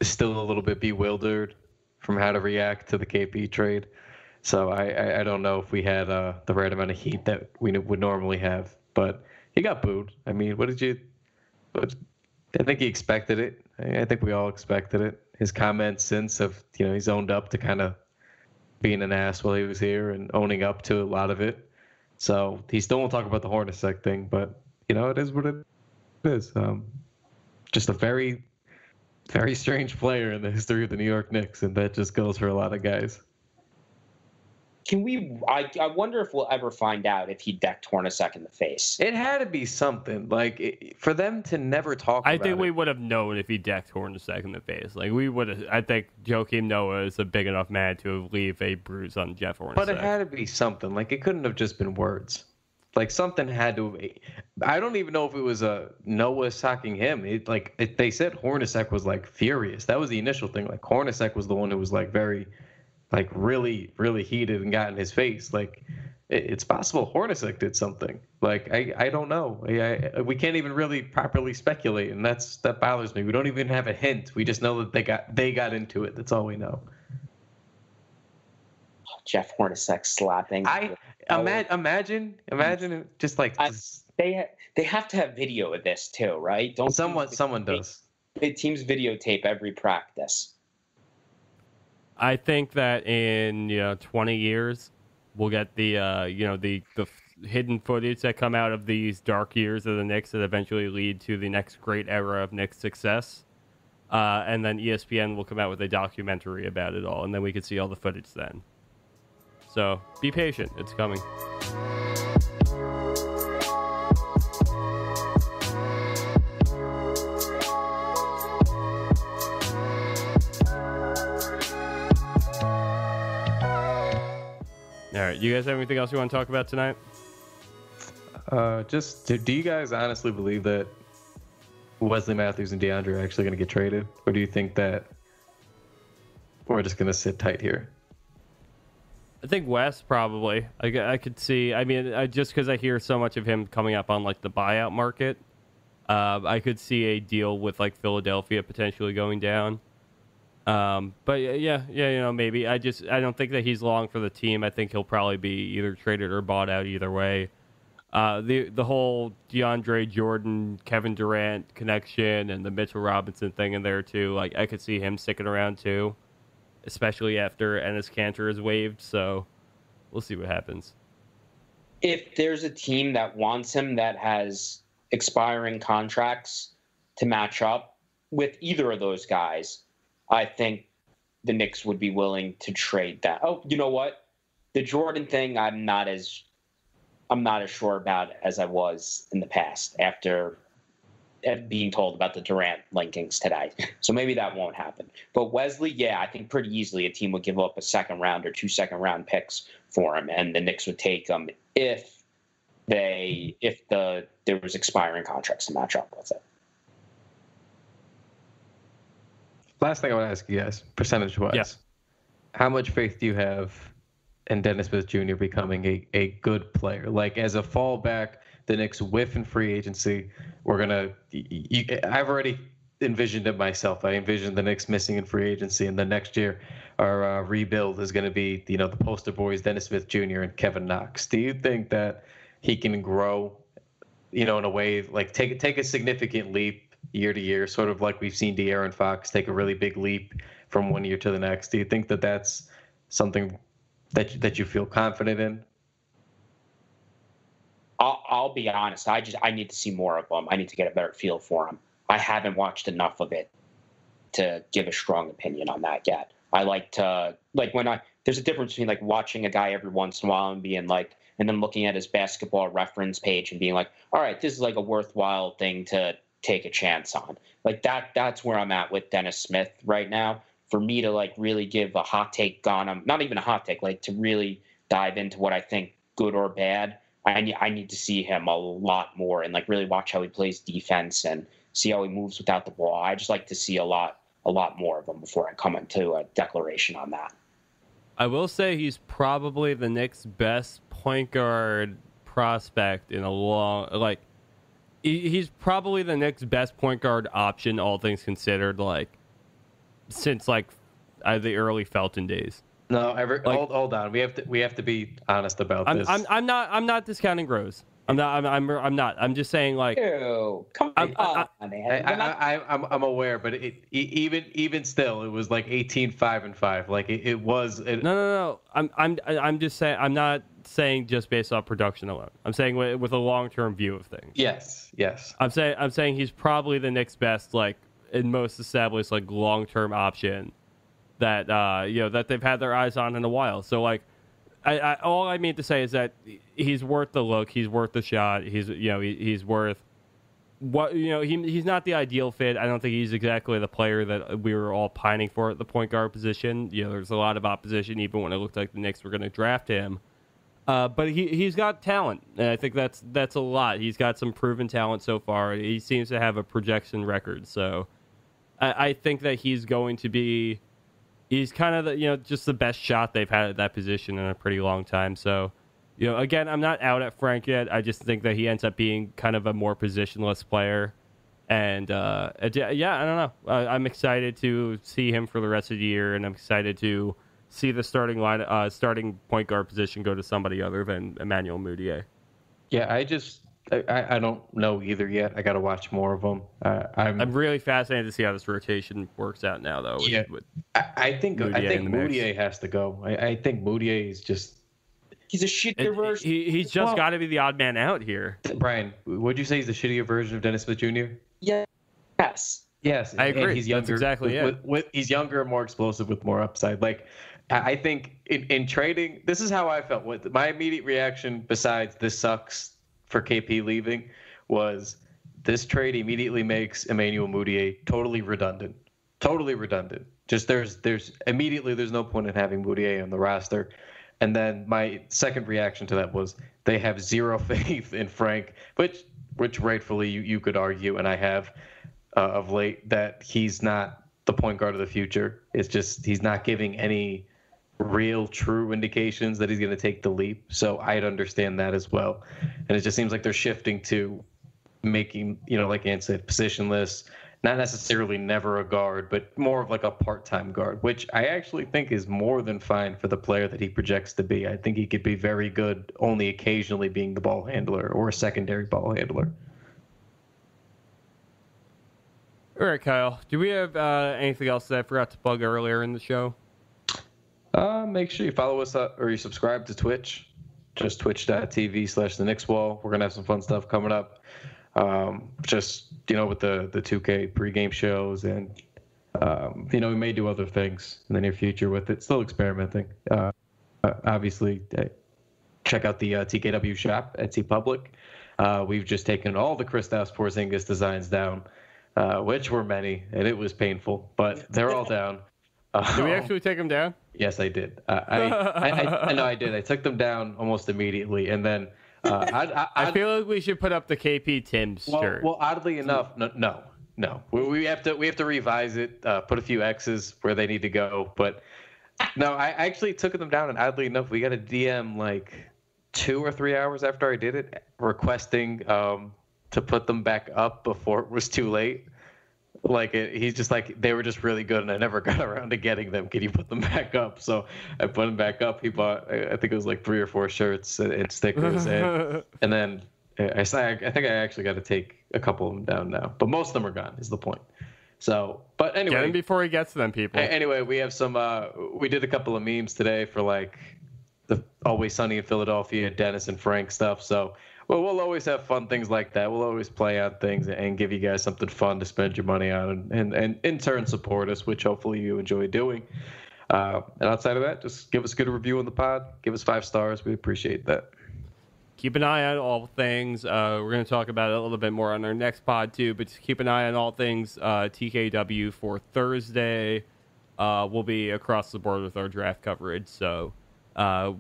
still a little bit bewildered from how to react to the KP trade. So I don't know if we had the right amount of heat that we would normally have, but he got booed. I mean, I think he expected it. I think we all expected it. His comments since he's owned up to kind of being an ass while he was here and owning up to a lot of it. So he still won't talk about the Hornacek thing, but it is what it is. Just a very, very strange player in the history of the New York Knicks, and that just goes for a lot of guys. I wonder if we'll ever find out if he decked Hornacek in the face. It had to be something. For them to never talk about it. I think we would have known if he decked Hornacek in the face. We would have. I think Joakim Noah is a big enough man to leave a bruise on Jeff Hornacek. But it had to be something. It couldn't have just been words. Something had to. I don't even know if it was Noah socking him. They said Hornacek was furious. That was the initial thing. Hornacek was the one who was very. Really, really heated and got in his face. It's possible Hornacek did something. I don't know. We can't even really properly speculate, and that bothers me. We don't even have a hint. We just know that they got into it. That's all we know. Jeff Hornacek slapping. Imagine just they have to have video of this too, right? Don't someone does. The teams videotape every practice. I think that in 20 years we'll get the the hidden footage that come out of these dark years of the Knicks that eventually lead to the next great era of Knicks success, and then ESPN will come out with a documentary about it all, and then we can see all the footage then. So be patient, it's coming. All right, you guys have anything else you want to talk about tonight? Do you guys honestly believe that Wesley Matthews and Deandre are actually going to get traded? Or do you think that we're just going to sit tight here? I think Wes probably. I could see. I mean, just because I hear so much of him coming up on the buyout market, I could see a deal with Philadelphia potentially going down. But yeah, maybe. I don't think that he's long for the team. I think he'll probably be either traded or bought out either way. The whole DeAndre Jordan, Kevin Durant connection and the Mitchell Robinson thing in there too. I could see him sticking around too, especially after Enes Kanter is waived. So we'll see what happens. If there's a team that wants him that has expiring contracts to match up with either of those guys, I think the Knicks would be willing to trade that. Oh, you know what? The Jordan thing, I'm not as sure about as I was in the past after being told about the Durant linkings today. So maybe that won't happen. But Wesley, yeah, I think pretty easily a team would give up a second round or 2 second-round picks for him, and the Knicks would take him if there was expiring contracts to match up with it. Last thing I want to ask you guys, percentage-wise, how much faith do you have in Dennis Smith Jr. becoming a good player? As a fallback the Knicks whiff in free agency, we're gonna. I've already envisioned it myself. I envisioned the Knicks missing in free agency, and then next year our rebuild is going to be, the poster boys, Dennis Smith Jr. and Kevin Knox. Do you think that he can grow, in a way, like take a significant leap year to year, sort of like we've seen De'Aaron Fox take a really big leap from one year to the next? Do you think that that's something that you feel confident in? I'll be honest. I need to see more of him. I need to get a better feel for him. I haven't watched enough of it to give a strong opinion on that yet. I like to, there's a difference between like watching a guy every once in a while and being like, and then looking at his basketball reference page and being like, all right, this is like a worthwhile thing to take a chance on. Like that's where I'm at with Dennis Smith right now. For me to like really give a hot take on him, not even a hot take, like to really dive into what I think, good or bad, I need to see him a lot more and like really watch how he plays defense and see how he moves without the ball. I just like to see a lot more of him before I come into a declaration on that. I will say he's probably the Knicks' best point guard prospect in a long, like, he's probably the Knicks' best point guard option, all things considered, like, since like the early Felton days. No, hold on. We have to be honest about this. I'm not discounting Rose. I'm not. I'm just saying, like, ew, come on, man. I'm aware, but even still, it was like 18-5-5. Like it was. No. I'm just saying. I'm not saying just based off production alone. I'm saying with a long-term view of things. Yes. I'm saying he's probably the Knicks' best, like, and most established, like, long-term option that that they've had their eyes on in a while. So, like, all I mean to say is that he's worth the look. He's worth the shot. He's worth what, he's not the ideal fit. I don't think he's exactly the player that we were all pining for at the point guard position. There's a lot of opposition, even when it looked like the Knicks were going to draft him. But he's got talent, and I think that's a lot. He's got some proven talent so far. He seems to have a projection record. So I think that he's going to be. He's kind of the, just the best shot they've had at that position in a pretty long time. So, again, I'm not out at Frank yet. I just think that he ends up being kind of a more positionless player. And, I don't know. I'm excited to see him for the rest of the year, and I'm excited to see the starting point guard position go to somebody other than Emmanuel Mudiay. Yeah, I don't know either yet. I got to watch more of them. I'm really fascinated to see how this rotation works out now, though. Yeah, I think Mudiay has to go. I think Mudiay is just. He's a shittier version. He's just got to be the odd man out here. Brian, would you say he's the shittier version of Dennis Smith Jr.? Yes. Yes, I agree. And he's younger. That's exactly it. He's younger and more explosive with more upside. Like, I think in trading, this is how I felt. My immediate reaction, besides this sucks for KP leaving, was this trade immediately makes Emmanuel Mudiay totally redundant. Just there's no point in having Mudiay on the roster. And then my second reaction to that was they have zero faith in Frank, which rightfully you could argue, and I have of late, that he's not the point guard of the future. It's just he's not giving any real true indications that he's going to take the leap. So I'd understand that as well. And it just seems like they're shifting to making, like Ant said, positionless, not necessarily never a guard, but more of like a part-time guard, which I actually think is more than fine for the player that he projects to be. I think he could be very good only occasionally being the ball handler or a secondary ball handler. All right, Kyle, do we have anything else that I forgot to plug earlier in the show? Make sure you follow us or you subscribe to Twitch, just twitch.tv/the Knicks Wall. We're going to have some fun stuff coming up. Just, with the 2K pregame shows, and, we may do other things in the near future with it. Still experimenting. Obviously, check out the TKW shop at TeePublic. We've just taken all the Kristaps Porzingis designs down, which were many, and it was painful, but they're all down. Did we actually take them down? Yes, I did. I know I did. I took them down almost immediately, and then I feel like we should put up the KP Tim's shirt. Well, oddly enough, no. We have to revise it, put a few X's where they need to go. But no, I actually took them down, and oddly enough, we got a DM like 2 or 3 hours after I did it, requesting to put them back up before it was too late. Like he's just like, they were just really good, and I never got around to getting them. Can you put them back up? So I put them back up. He bought, I think it was like 3 or 4 shirts and stickers, and then I think I actually got to take a couple of them down now, but most of them are gone. Is the point? So, but anyway, get him before he gets to them, people. Anyway, we have some. We did a couple of memes today for like the Always Sunny in Philadelphia, Dennis and Frank stuff. So. Well, we'll always have fun things like that. We'll always play out things and give you guys something fun to spend your money on and in turn support us, which hopefully you enjoy doing. And outside of that, just give us a good review on the pod. Give us 5 stars. We appreciate that. Keep an eye on all things. We're going to talk about it a little bit more on our next pod, too. But just keep an eye on all things TKW for Thursday. We'll be across the board with our draft coverage. So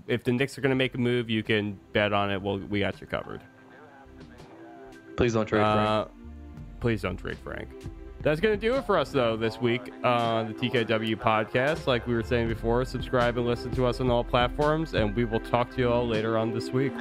if the Knicks are going to make a move, you can bet on it. We got you covered. Please don't trade Frank. Please don't trade Frank. That's going to do it for us, though, this week on the TKW podcast. Like we were saying before, subscribe and listen to us on all platforms, and we will talk to you all later on this week.